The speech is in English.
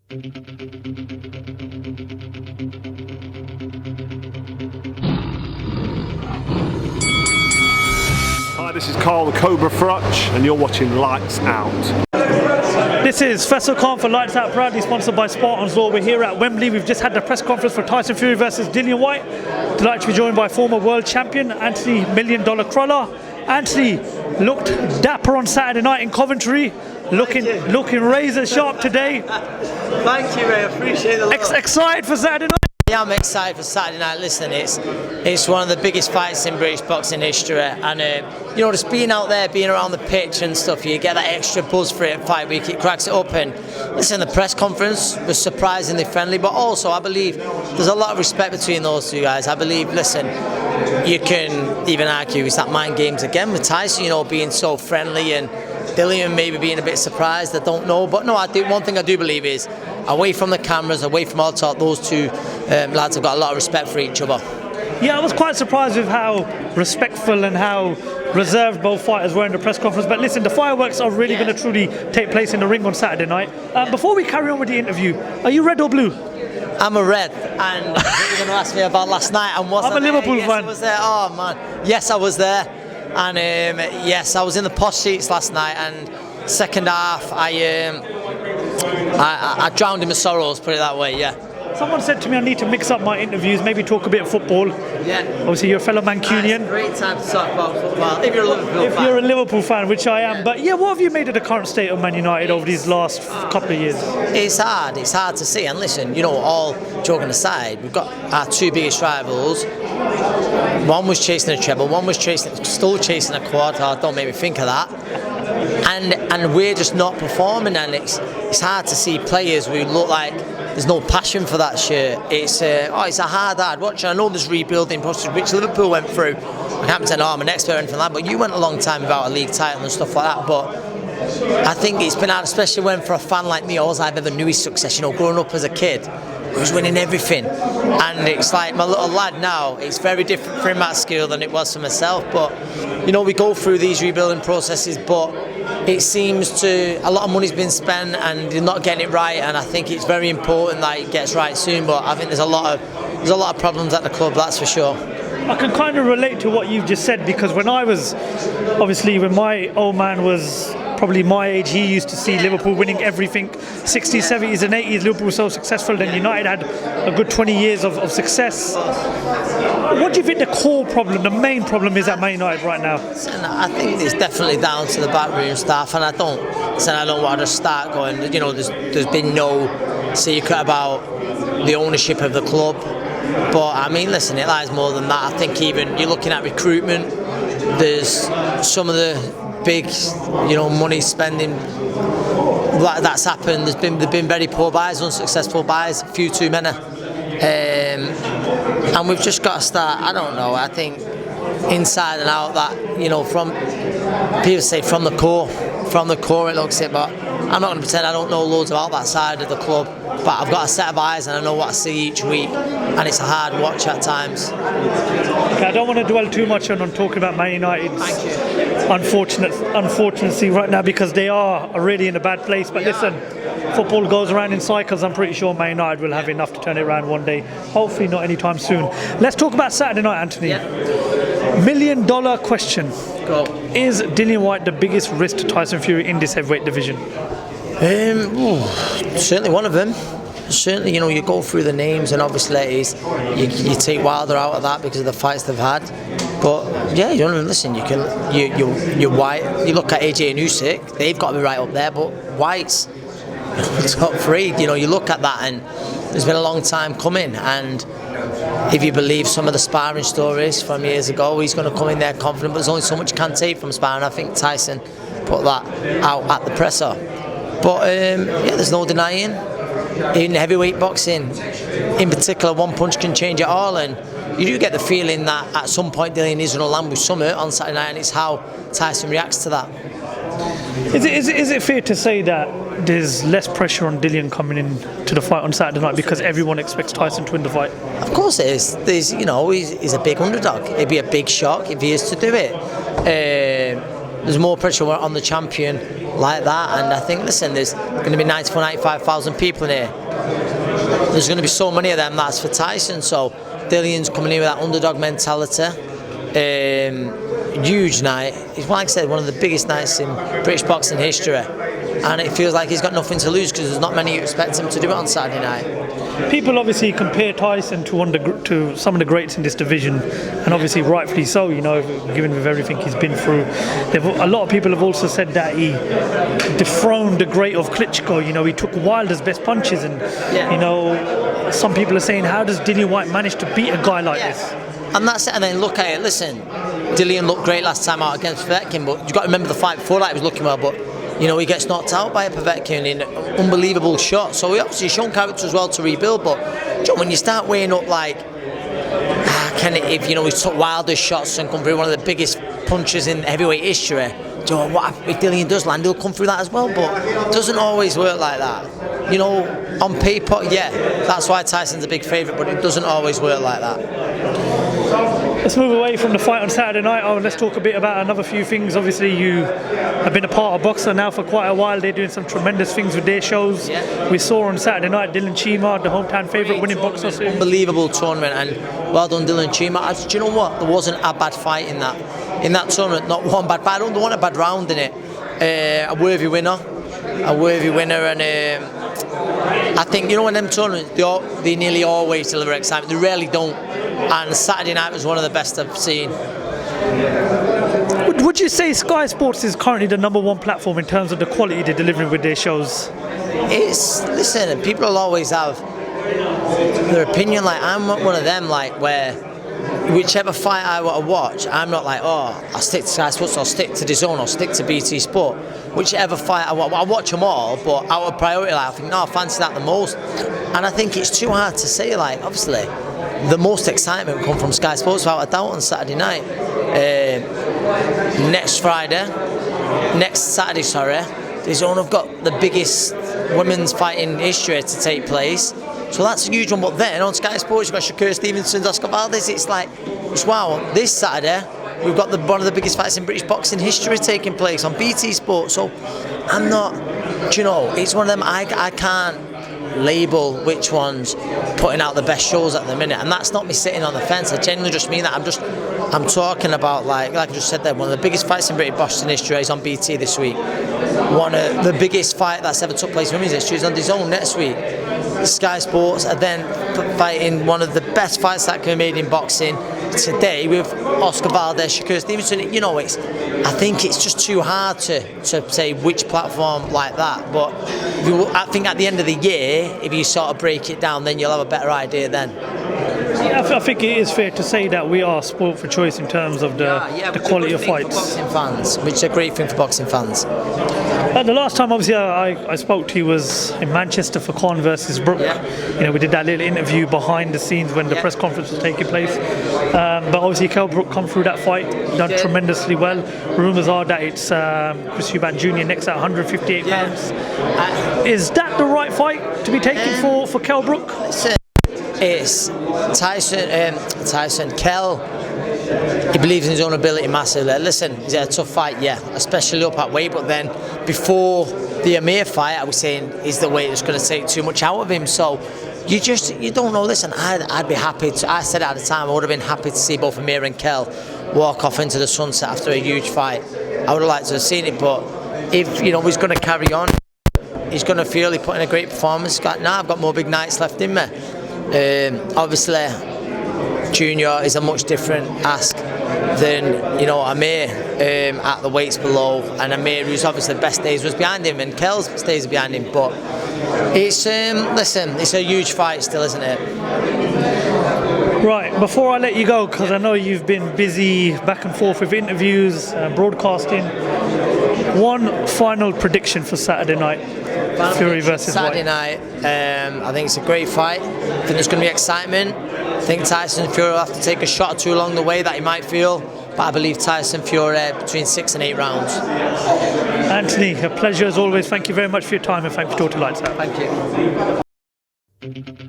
Hi, this is Carl the Cobra Frutch, and you're watching Lights Out. This is Faisal Khan for Lights Out, proudly sponsored by Spartans Law. We're here at Wembley. We've just had the press conference for Tyson Fury versus Dillian Whyte. Delighted to be joined by former world champion Anthony $1 Million Crolla. Anthony looked dapper on Saturday night in Coventry, looking razor sharp today. Thank you, mate. I appreciate the love. Excited for Saturday night? Yeah, I'm excited for Saturday night. Listen, it's one of the biggest fights in British boxing history, and you know, just being out there, being around the pitch and stuff, you get that extra buzz for it. Fight week, it cracks it up. And listen, the press conference was surprisingly friendly, but also I believe there's a lot of respect between those two guys. I believe, listen, you can even argue it's that mind games again with Tyson, you know, being so friendly, and Dillian maybe being a bit surprised. I don't know, but no, one thing I do believe is, away from the cameras, away from all talk, those two lads have got a lot of respect for each other. Yeah, I was quite surprised with how respectful and how reserved both fighters were in the press conference. But listen, the fireworks are really going to truly take place in the ring on Saturday night. Before we carry on with the interview, are you red or blue? I'm a red, and you're going to ask me about last night. And I'm a Liverpool fan. Yes, I was there. Oh man, yes, I was there, and yes, I was in the posh seats last night. And second half, I drowned in my sorrows, put it that way. Yeah. Someone said to me I need to mix up my interviews, maybe talk a bit of football. Yeah. Obviously, you're a fellow Mancunian. Great time to talk about football if you're a Liverpool fan. You're a Liverpool fan, which I am. But yeah, what have you made of the current state of Man United over these last couple of years? It's hard to see. And listen, you know, all joking aside, we've got our two biggest rivals. One was chasing a treble, one was still chasing a quad. Oh, don't make me think of that. And we're just not performing, and it's hard to see players who look like there's no passion for that shirt. It's a hard watch. I know there's rebuilding process which Liverpool went through. I can't pretend I'm an expert or anything like that, but you went a long time without a league title and stuff like that. But I think it's been hard, especially when for a fan like me, all I've ever knew is success. You know, growing up as a kid, he was winning everything, and it's like my little lad now. It's very different for him at school than it was for myself. But you know, we go through these rebuilding processes, but it seems a lot of money's been spent and you're not getting it right, and I think it's very important that it gets right soon. But I think there's a lot of problems at the club, that's for sure. I can kind of relate to what you've just said, because when my old man was probably my age, he used to see Liverpool winning everything. 60s, 70s and 80s, Liverpool was so successful, then United had a good 20 years of success. What do you think the core problem, the main problem is at Man United right now? I think it's definitely down to the backroom staff, and I don't want to start going, you know, there's been no secret about the ownership of the club. But I mean, listen, it lies more than that. I think even you're looking at recruitment, there's some of the big, you know, money spending that's happened. There's been very poor buys, unsuccessful buys, a few too many, and we've just got to start. I don't know. I think inside and out, that, you know, from people say from the core it looks it, but I'm not going to pretend I don't know loads about that side of the club. But I've got a set of eyes and I know what I see each week, and it's a hard watch at times. Okay, I don't want to dwell too much on talking about Man United's unfortunately right now, because they are really in a bad place. But listen, football goes around in cycles. I'm pretty sure Man United will have enough to turn it around one day. Hopefully not anytime soon. Let's talk about Saturday night, Anthony. $1 million question. Go. Is Dillian Whyte the biggest risk to Tyson Fury in this heavyweight division? Certainly one of them. Certainly, you know, you go through the names, and obviously you take Wilder out of that because of the fights they've had. But yeah, you don't even listen. You're White. You look at AJ and Usyk; they've got to be right up there. But White's top three. You know, you look at that, and it's been a long time coming. And if you believe some of the sparring stories from years ago, he's going to come in there confident. But there's only so much you can take from sparring. I think Tyson put that out at the presser. But yeah, there's no denying, in heavyweight boxing, in particular, one punch can change it all, and you do get the feeling that at some point Dillian is going to land with something on Saturday night, and it's how Tyson reacts to that. Is it fair to say that there's less pressure on Dillian coming in to the fight on Saturday night because everyone expects Tyson to win the fight? Of course it is. He's a big underdog. It'd be a big shock if he is to do it. there's more pressure on the champion like that. And I think, listen, there's going to be 94, 95,000 people in here. There's going to be so many of them. That's for Tyson. So Dillian's coming in with that underdog mentality. Huge night. He's, like I said, one of the biggest nights in British boxing history, and it feels like he's got nothing to lose because there's not many who expect him to do it on Saturday night. People obviously compare Tyson to some of the greats in this division, and obviously rightfully so, you know, given with everything he's been through. A lot of people have also said that he dethroned the great of Klitschko. You know, he took Wilder's best punches, and you know, some people are saying, how does Dillian Whyte manage to beat a guy like this? And that's it. And then look at it. Listen, Dillian looked great last time out against Povetkin, but you've got to remember the fight before that he was looking well. But you know, he gets knocked out by a Povetkin in an unbelievable shot. So he obviously shown character as well to rebuild. But when you start weighing up like, if you know, he took Wilder's shots and come through one of the biggest punches in heavyweight history. What if Dillian does land, he'll come through that as well. But it doesn't always work like that. You know, on paper, yeah, that's why Tyson's a big favourite, but it doesn't always work like that. Let's move away from the fight on Saturday night. Let's talk a bit about another few things. Obviously, you have been a part of Boxer now for quite a while. They're doing some tremendous things with their shows. We saw on Saturday night Dylan Chima, the hometown favourite, winning Boxer. Unbelievable tournament, and well done, Dylan Chima. Do you know what? There wasn't a bad fight in that tournament. Not one bad fight. I don't want a bad round in it. A worthy winner, and I think, you know, in them tournaments they nearly always deliver excitement. They rarely don't. And Saturday night was one of the best I've seen. Would you say Sky Sports is currently the #1 platform in terms of the quality they're delivering with their shows? Listen, people will always have their opinion. Like, I'm not one of them, like, where whichever fight I want to watch, I'm not like, oh, I'll stick to Sky Sports, I'll stick to DAZN, I'll stick to BT Sport. Whichever fight I want, I watch them all, but out of priority, like, I think, no, I fancy that the most. And I think it's too hard to say, like, obviously, the most excitement will come from Sky Sports without a doubt on Saturday night. Next Saturday, DAZN have got the biggest women's fight in history to take place. So that's a huge one. But then on Sky Sports, you've got Shakur Stevenson, Oscar Valdez. It's like, wow, this Saturday, we've got one of the biggest fights in British boxing history taking place on BT Sport. So I'm not, do you know, it's one of them, I can't label which one's putting out the best shows at the minute, and that's not me sitting on the fence. I genuinely just mean that. I'm talking about, like I just said there, one of the biggest fights in British boxing history is on BT this week. One of the biggest fight that's ever took place in women's history is on DAZN next week. Sky Sports are then fighting one of the best fights that can be made in boxing today with Oscar Valdez, Shakur Stevenson. You know, I think it's just too hard to say which platform like that. But I think at the end of the year, if you sort of break it down, then you'll have a better idea then. Yeah, I think it is fair to say that we are sport for choice in terms of the quality of fights. For boxing fans, which is a great thing for boxing fans. The last time, obviously, I spoke to you was in Manchester for Con versus Brook. Yeah. You know, we did that little interview behind the scenes when the press conference was taking place. But obviously, Kell Brook come through that fight, done tremendously well. Rumours are that it's Chris Eubank Jr. next at 158 pounds. Is that the right fight to be taken for Kell Brook? It's Tyson. Kell, he believes in his own ability massively. Listen, he's had a tough fight, yeah, especially up at weight, but then before the Amir fight, I was saying, is the weight that's going to take too much out of him? So you don't know. Listen, I'd be happy to, I said at the time, I would have been happy to see both Amir and Kell walk off into the sunset after a huge fight. I would have liked to have seen it, but if, you know, he's going to carry on, he's going to feel he put in a great performance. I've got more big nights left in me. Obviously, Junior is a much different ask than, you know, Amir at the weights below, and Amir, who's obviously the best days was behind him, and Kell's best days are behind him. But it's listen, it's a huge fight still, isn't it? Right, before I let you go, because I know you've been busy back and forth with interviews, broadcasting, one final prediction for Saturday night. Fury versus Saturday White. night, I think it's a great fight. I think there's going to be excitement. I think Tyson Fury will have to take a shot or two along the way that he might feel, but I believe Tyson Fury between 6 and 8 rounds. Anthony, a pleasure as always. Thank you very much for your time, and thank you for talking to Lights Out. Thank you.